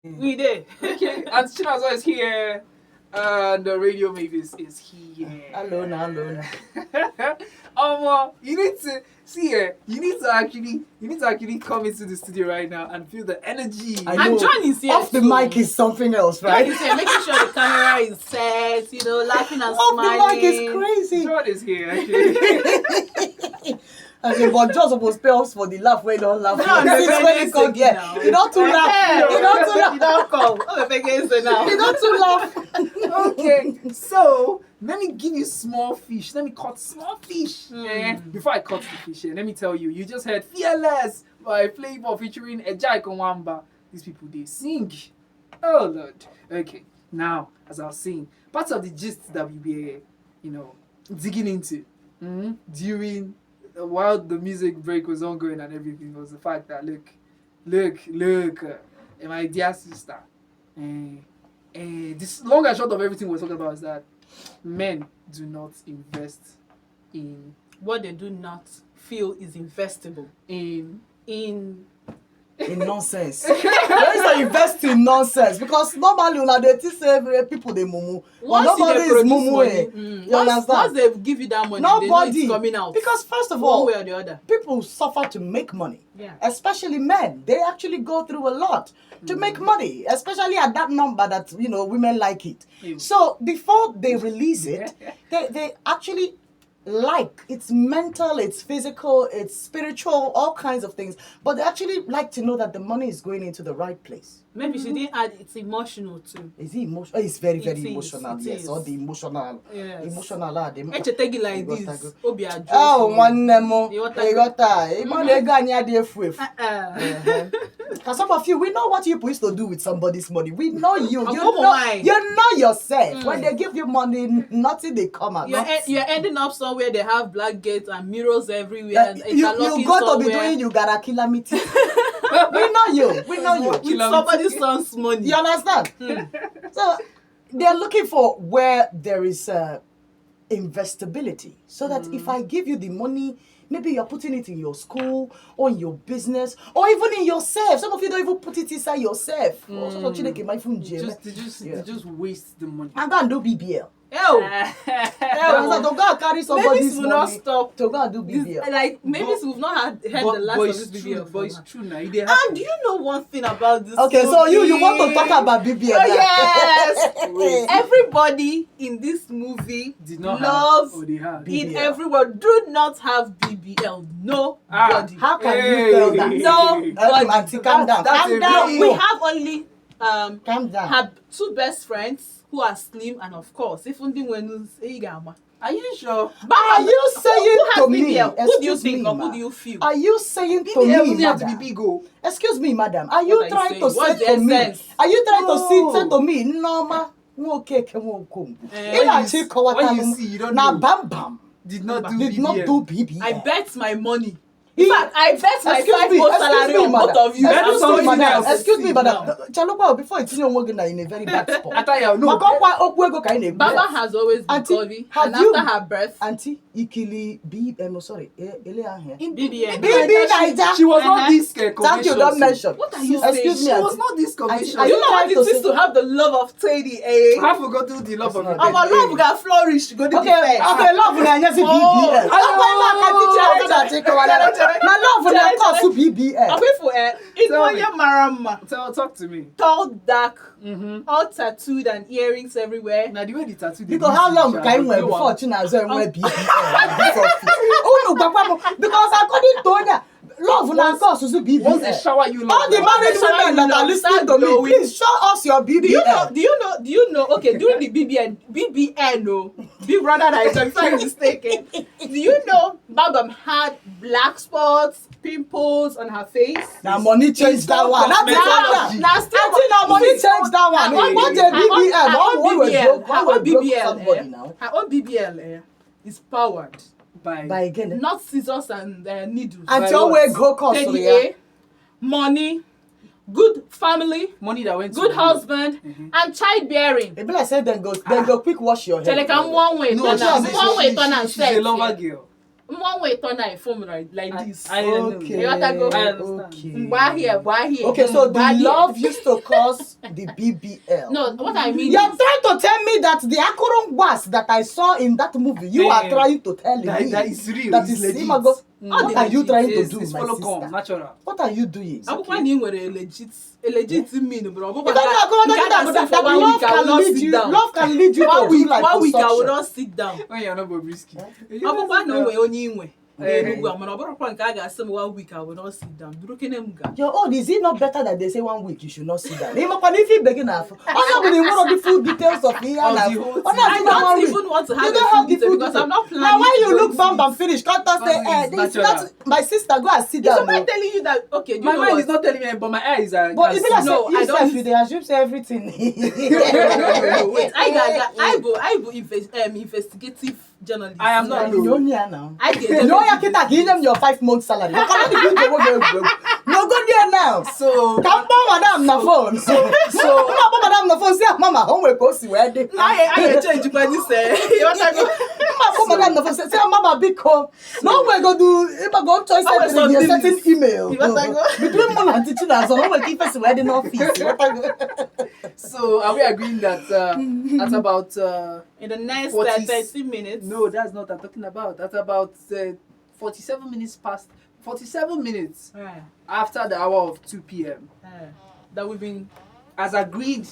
We did. Okay, and Chinazo is here. And the radio Mavis is here. Hello. You need to see here. You need to actually come into the studio right now and feel the energy. And John is here. Off the mic is something else, right? John is here, making sure the camera is set, laughing and smiling. Off the mic is crazy. John is here actually. But John supposed to pay us for the laugh when you don't laugh. No, when you come here, you don't too laugh. You don't too laugh. You don't come. Now. You don't too laugh. Okay, so let me give you small fish. Let me cut small fish. Before I cut the fish, let me tell you, you just heard Fearless by Flavor featuring Ejai Konwamba. These people, they sing. Oh Lord. Okay, now, as I was saying, part of the gist that we be, digging into during while the music break was ongoing and everything was the fact that look, my dear sister, this long and short of everything we're talking about is that men do not invest in what they do not feel is investable in nonsense. There is no invest in nonsense because normally when they say people they mumu. Nobody is mumu. You understand? Once they give you that money, nobody they know it's coming out. Because first of all, one way or the other, people suffer to make money. Yeah. Especially men, they actually go through a lot to make money, especially at that number that women like it. So before they release it, they actually it's mental, it's physical, it's spiritual, all kinds of things. But they actually like to know that the money is going into the right place. Maybe she didn't add it's emotional too. Is it emotional? It's very, very emotional. Yes, all the emotional. Yes. Emotional. Take it like this. Oh, one more. You got that. Because some of you, we know what you used to do with somebody's money. We know you. You know yourself. When they give you money, nothing they come out. You're ending up somewhere they have black gates and mirrors everywhere. And you got to be doing you gotta kill me. We know you. With somebody's son's money. You understand? So they're looking for where there is investability. So that if I give you the money, maybe you're putting it in your school or in your business or even in yourself. Some of you don't even put it inside yourself. They just waste the money. I'm going to do BBL. To go and carry somebody's money. Not stop to go and do BBL. Maybe we've not heard the last of this BBL. But it's true now. And do you know one thing about this? Okay, movie? so you want to talk about BBL? Oh, yes. Everybody in this movie did not loves have, they have. in everyone do not have BBL. Nobody. How can you tell that? Nobody. Calm down. We have only calm down. Have two best friends who are slim, and of course, if when are you sure? But are you saying to me? Who do you think or who do you feel? Are you saying to me, madam? Excuse me, madam. Are you trying to say to me? Are you trying to say to me? Norma, when you see, you don't know. Bam bam did not do BBL. I bet my money. In fact, I bet my 5 months salary on both of you. Excuse me, madam. Chalopa, before it's working in a very bad spot. Baba has always been curvy. And after her birth, Auntie Ikili BBL. She was not this conventional. Thank you, don't mention. What are you saying? Excuse me, she was not this conventional. You know what it is to have the love of Teddy, eh? I forgot to do the love of it. Our love got flourished. Okay, love na BBL. My love will not cost to BBL. Talk to me. Tall, dark, all tattooed and earrings everywhere. Now the way the tattoo. Because how long can you wear before Chinazo wear BBL? Because according to Tonya, love will not cost to BBL. Once they shower you love. All the married women that are listening to me, please show us your BBL. Do you know? Okay, during the BBL, no, Big Brother that is very mistaken. Do you know Babam had black spots, pimples on her face? Now money changed that one. Now money changed that one. What the BBL? Her own BBL is powered by again, not scissors and needles. And your way go cost money. Good family, money that went good husband, and childbearing. People I said then go quick wash your hair. One way, she's a lover girl. One way turn I phone like this. Okay. You gotta go. I understand. Why here? Okay, so the Why here? love used to cause the BBL. No, what I mean You're is, trying to tell me that the Akoron was that I saw in that movie, you are trying to tell me That is real. that It's is legit. Imago. All What the are you legit trying to It's do, my follow sister? come, natural. What are you doing? akwụkwọ na ị nwere a legit mean, bro. Because that love can lead you. Love can lead you to do like one week I will consumption. not sit down. When you're not risky. Akwụkwọ na onwe onye inwe. Enugwu amana ọbụrụkwa nke a ga-asị m 1 week I will not sit down. Duru kene m ga. Your own, is it not better that they say 1 week you should not sit down? Even if you begin after, I'm not even the full details of here. I don't even want to have You don't have the full because I'm not planning. Now, when to you go look to bam it. bam finish, can't say, this not my sister. Go and sit Is down. somebody telling you that? Okay, do you My know mind what? is not telling me, but my eyes are. But if you No, say, I you don't- self, you dey assume say everything. No, wait. I go investigative journalist. I am not. You know here now. I get You know, you give them your 5 months salary. You can't give them no go there now. So, Come on, madam, na phone. So, madam, na phone. Say, mama, homework go see where they. I change by this. You want to go? Madam, na phone. Say, mama, big call. No, we go do. If I go choice Always setting, on a certain this. email. You want to go? Between mom and teaching us, homework keep us where in office. You want to go? so are we agreeing that at about In the next 30 minutes. no, that's not what I'm talking about. That's about 47 minutes past 47 minutes after the hour of 2 p.m. That we've been. as agreed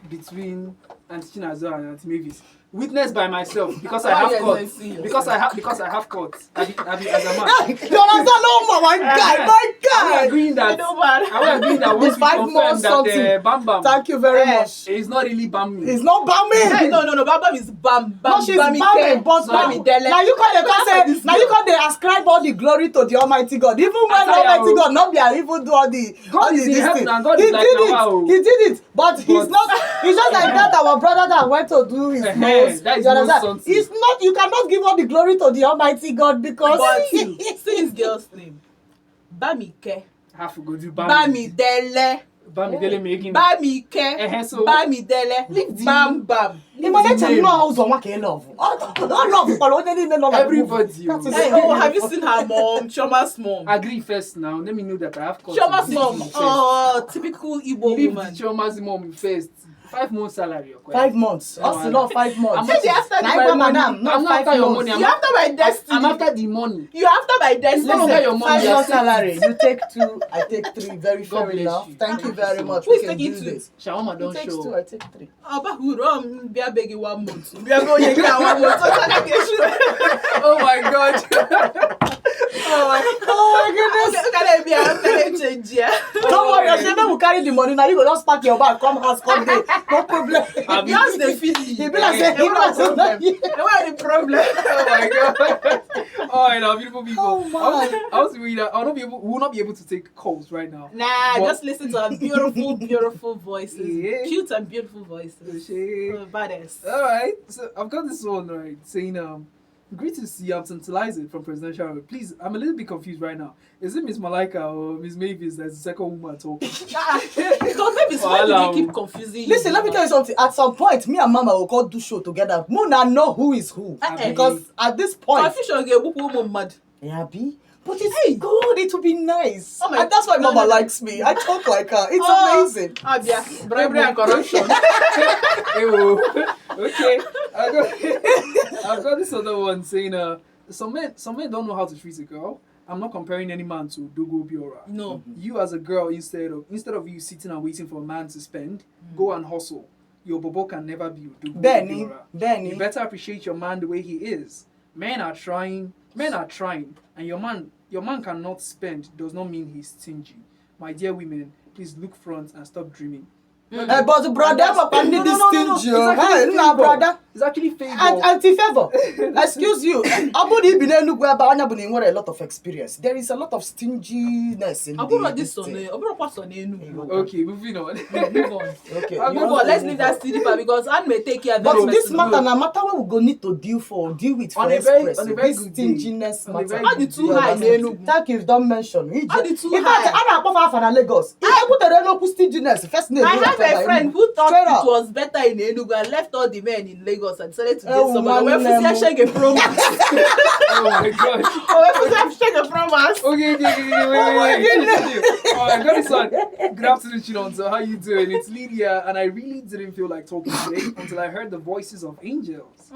between Auntie Chinazo and Auntie Mavis. Witnessed by myself because I have court. Because I have court. As a man. You understand? No, my guy, my Are we guy. agreeing that? I Are we agreeing that once we 5 more confirm that something. Bam Bam Thank you very much. is not really Bam me? It's not Hey, bombing. no. Bam is bam. No, she's bombing, but Bami Dele. now you can't say, now you can't ascribe all the glory to the Almighty God. Even when the Almighty God not be even do all the God is in this heaven thing. and God He is like did Noah, oh. it. He did it, but he's not. He's just like that. Our brother that went to do his nose. That is You not understand? something. It's not. You cannot give all the glory to the Almighty God because. But see this girl's name. Bamike. Have to go do Bam. Bamidele. Bamidele making. Bamike. So Bamidele. Leave the- Bam bam. Imagine no house on what can love. Oh, love for only no Everybody. That is Hey, it. oh, have you seen her mom? Choma's mom. Agree first now. Let me know that I have court. Choma's Leave mom. me first. Oh, typical Igbo Leave woman. the Choma's mom first. 5 months salary. Okay? 5 months. Us not 5 months. I'm Say they after Now, my money. madam, not I'm not 5 after your months. money. You after my destiny. I'm after the money. You after my destiny. Let me get your money. 5 Yes. months salary. You take 2, I take 3. Very God fair bless enough. you. Thank you very much. Who is We can taking do 2? this. Shawarma He don't takes show. 2, I take 3. Abahuro, bia begi 1 month. Bia go ye ka 1 month. So I get sure. Oh my God. Oh my goodness. Look at them, bia after they change here. Don't worry, your children will carry the money. Now you go just pack your bag, come house, come there. No problem. Just the feeling. He be like, say, They he want was problem. They want the problem. Oh my God. Oh, I know, beautiful people. Oh, my. I was really, I will not be able. We will not be able to take calls right now. Nah, But- just listen to our beautiful, beautiful voices. Yeah. Cute and beautiful voices. Shit. Oh, baddest. All right, so I've got this one right saying great to see you. I'm tantalizing from Presidential Road. Please, I'm a little bit confused right now. Is it Miss Malika or Miss Mavis that's the second woman talking? Because maybe why do they keep confusing you? Listen, let me tell you something. At some point, me and Mama will go do show together. Muna know who is who. Because at this point, Confusion get woman mad. yeah, be. But it's good. It will be nice. Oh my- And that's why no, Mama no, no. likes me. I talk like her. It's amazing. Abia, bribery and corruption. Ew. Okay, I've got this other one saying some men don't know how to treat a girl. I'm not comparing any man to Dogo Biora. No. You as a girl, instead of you sitting and waiting for a man to spend, go and hustle. Your bobo can never be your Dogo Benny, Biora. Benny. You better appreciate your man the way he is. Men are trying, and your man cannot spend does not mean he's stingy. My dear women, please look front and stop dreaming. But brother, Papa need this stingy. Hey, nah, brother. It's actually favor. Anti-favor. Excuse you. Abudi Binenugwe Bawanya Buni a lot of experience. There is a lot of stinginess in Aburo this this one. thing. Aburo pass on Enugu. Okay, moving on. Move on. Okay. I'll you Move want on. to Let's move leave that on. city part because Anne may take care of But that this person. matter, no matter what we go need to deal with On for a very express. good This day. stinginess On a matter. very All the good too day. high in Enugu. Thank you, don't mention. All the too In fact, high. I'm not half an Lagos. I put a local stinginess. First name. I had a friend who thought Straight it up. was better in Enugu and left all the men in Lagos and decided to get Oh, somebody. When man, Fusi Ashege promo. Oh my god. When Fusi Ashege promo. Okay, wait. Oh, I got this one. Good afternoon, Chinon. So how you doing? It's Lydia, and I really didn't feel like talking today until I heard the voices of angels,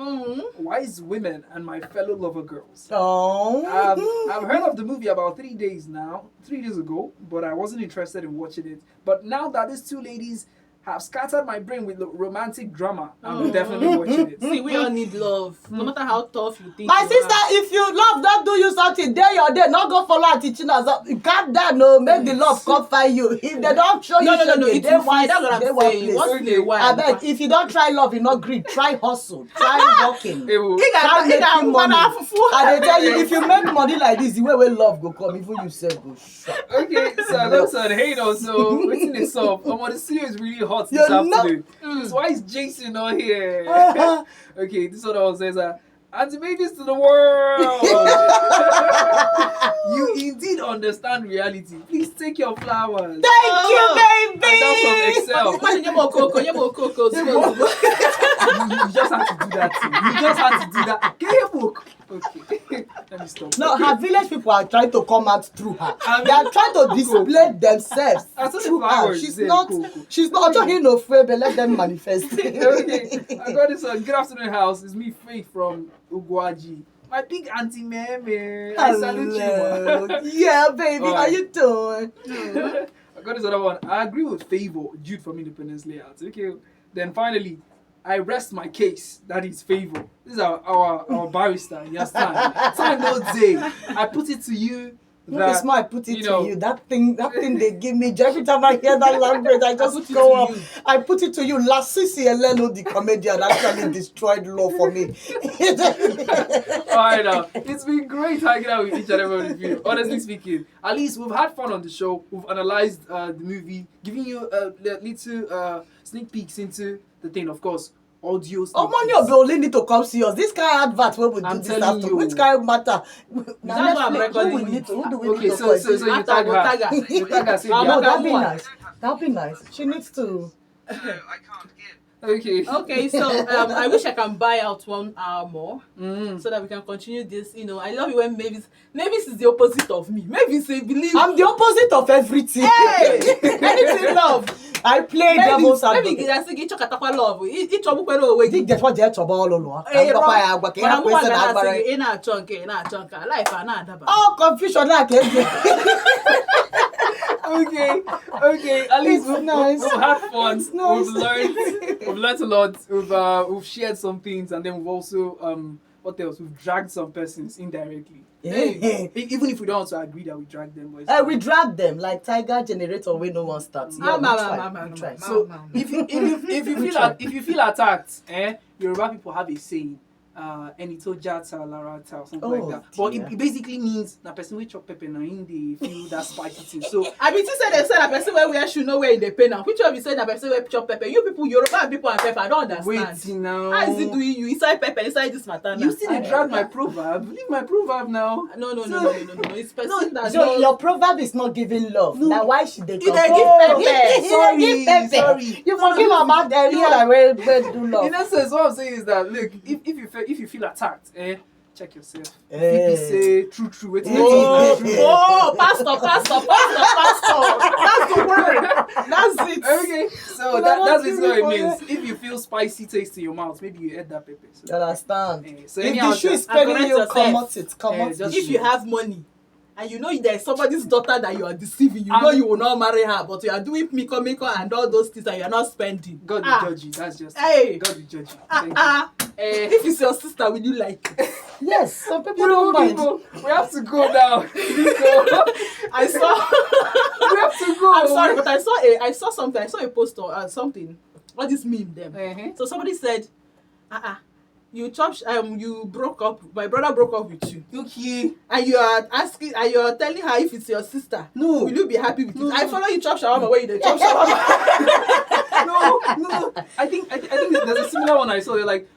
wise women, and my fellow lover girls. Oh. I've heard of the movie about 3 days ago, but I wasn't interested in watching it. But now that these two ladies have scattered my brain with romantic drama, I'm definitely watching it. See, we all need love. No matter how tough you think. My you sister, are. if you love, don't do you something. Day your day, not go follow and teaching us. Calm down, no. Make the love come find you. If they don't show you, No. shege, It's they fine. want- That's what they I'm want saying. place. Once in a while. I beg, if you don't try love, you not greed. Try hustle. Try working. Hey, well, Try making money. I And they tell you, if you make money like this, the way love go come, even you say go shop. okay, so that's on hate also. Waiting this up. The studio is really hot this You're not- afternoon. So why is Jason not here? Okay, this one all says anti-babies to the world. You indeed understand reality. Please take your flowers. Thank you, And baby. that's from Excel. You just had to do that too. You just had to do that. Get your book. Okay. Let me stop. No, her village people are trying to come out through her. I mean, They are trying to display themselves I saw the through her. flowers She's there, not. cool. She's not talking no afraid, but let them manifest. Okay, I got this one. Good afternoon, house. It's me, Faith from Ugwaji. My big auntie Meme. I salute Hello. you. Yeah, baby, how Alright. you doing? I got this other one. I agree with Favor, Jude from Independence Layout. Okay. Then finally, I rest my case. That is Favor. This is our barrister. You understand? Time no day. I put it to you. Look at smile, I put it you to know- you. That thing they give me. Every time I hear that language, I put just it go to up. you. I put it to you. Lasisi Eleno, the comedian, actually destroyed love for me. Alright now, it's been great hanging out with each and every one of you. Honestly speaking, at least we've had fun on the show. We've analyzed the movie, giving you little sneak peeks into the thing. Of course, audio. Oh, money of only need to come see us. This kind of advert where we do I'm this telling after. you. Which kind of matter? That's why I'm recording Who do we Okay, need to so call? you tag her. You tag her. Say, I'm No, yeah. that'd be One. nice. That'd be nice. She needs to. Okay. Okay, so I wish I can buy out 1 hour more Mm. so that we can continue this. You know, I love it when Mavis is the opposite of me. Mavis say believe. I'm the opposite of everything. Hey, anything love. I play devil's Maybe advocate. I say get chokatapa love. Each of kwero we Dig that what they trouble all over. Eh, Papa ya agwa ke ya Mana kwese na mwa agbara. say na chonke na chonka life na adaba. Oh, confusion like Okay. At least It's nice. we've had fun. It's nice. We've learned a lot. We've shared some things, and then we've also what else? We've dragged some persons indirectly. Yeah. Even if we don't also agree that we dragged them. But it's We drag them like tiger generator when no one starts. Yeah, we try. So if you feel attacked, Yoruba people have a saying, Enito Jata Larata or something Oh, like that. But dear. it basically means the person will chop pepper and in the feel that spicy thing. So I mean, she said they said that person where we should know where in the pain now. Which one you said that person where chop pepper? You people, Yoruba people and pepper, I don't understand. wait now. How is it doing you inside pepper inside this matter now? You still dey drag my proverb. Leave my proverb now. No. It's person No, that So knows. your proverb is not giving love. No. Now why should they You come? dey give pepper. Sorry. You forgive about the real where do love. In essence, what I'm saying is that look, if you feel attacked, check yourself. Eh. If you say true, wait till Oh, true. Pastor. That's the word. That's it. Okay, so that's basically what it means. If you feel spicy taste in your mouth, maybe you add that pepper. You So, understand? so If anyhow, the shoe is and paining correct you, yourself. come out it. just- If you have money and you know there's somebody's daughter that you are deceiving, you And- know you will not marry her, but you are doing miko and all those things and you are not spending. God will judge you. That's just Hey. God will judge you. Thank you. If it's your sister, will you like it? Yes, some people You know, don't mind. people, we have to go now. We go. I saw. We have to go. I'm sorry, but I saw something. I saw a post or something. What this meme them? Uh-huh. So somebody said, you broke up. My brother broke up with you, Okay. and you are asking, and you are telling her if it's your sister. No. Will you be happy with No. it? I follow you chop shawarma where you dey chop shawarma. No. I think there's a similar one I saw. They're like,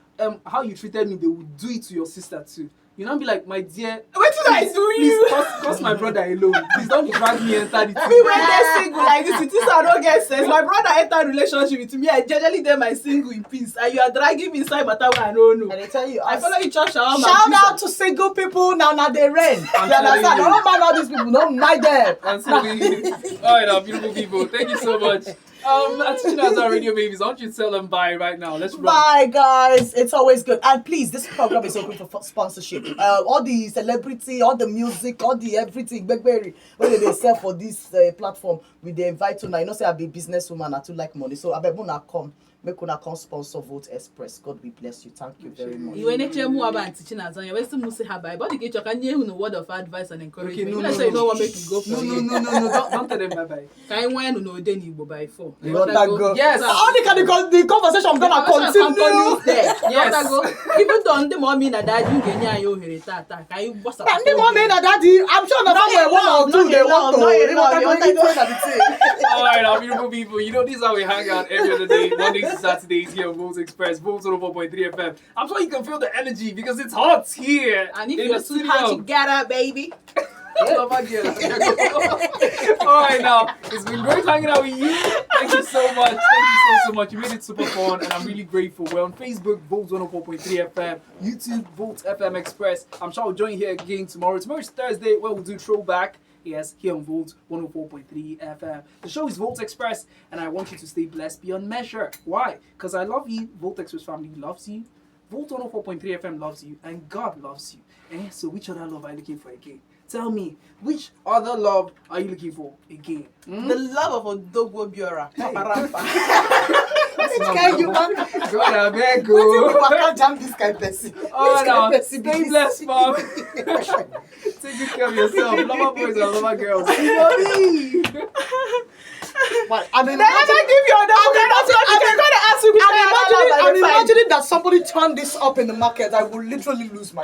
how you treated me, they would do it to your sister too. You not be like, my dear. What did I do you? Please, cause my brother alone. Please don't drag me enter the Me thing. when they single like this, it is I don't get sense. My brother enter relationship with me. I generally them my single in peace, and you are dragging me inside matter where I don't know. And I tell you, I follow you church shout out to single people now they reign. You understand? you. Don't mind all these people. Don't mind them. I'm telling you. All right, now, beautiful people. Thank you so much. That's teaching us our radio babies. I want you to tell them bye right now. Let's run. Bye, guys. It's always good. And please, this program is open for sponsorship. All the celebrity, all the music, all the everything, Blackberry, what they sell for this platform, we they invite to now. You know, say I be businesswoman, I too like money. So I bet when I come, make una come sponsor Vote Express. God we bless you. Thank you very much. You ain't tell me about teaching us. You always must say bye. But you can hear no word of advice and encouragement. Okay, no, Let's say you know what make you go for No. Don't tell them bye bye. Can you no Odenigbo by 4? You want that go? Yes. How the conversation gonna continue? There. Yes. Even though the mommy and dad you get you hear it. Can you bust up? And the mommy and daddy, I'm sure the family one or two they want to. All right, our beautiful people. You know, this is how we hang out every other day, Mondays to Saturdays here on Volt Express, Volt 4.3 FM. I'm sure you can feel the energy because it's hot here. And if in you're the too hot, studio. you get up, baby. All right, now it's been great hanging out with you. Thank you so much. Thank you so much. You made it super fun, and I'm really grateful. We're on Facebook, Volt 4.3 FM, YouTube, Volt FM Express. I'm sure I'll join you here again tomorrow. Tomorrow's Thursday, where we'll do throwback. Yes, here on Volt 104.3 FM. The show is Volt Express, and I want you to stay blessed beyond measure. Why? Because I love you. Volt Express family loves you. Volt 104.3 FM loves you, and God loves you. So which other love are you looking for again? Tell me, which other love are you looking for again? The love of Odogwo Biora. Which kind you want? God, I beg What you. if I can't jam this kind of person? Oh, Which no. kind of person Stay be this? blessed, mom. Take good care of yourself. Lover boys and lover girls. But I'm Then I don't give you I'm imagining that somebody turned this up in the market. I will literally lose my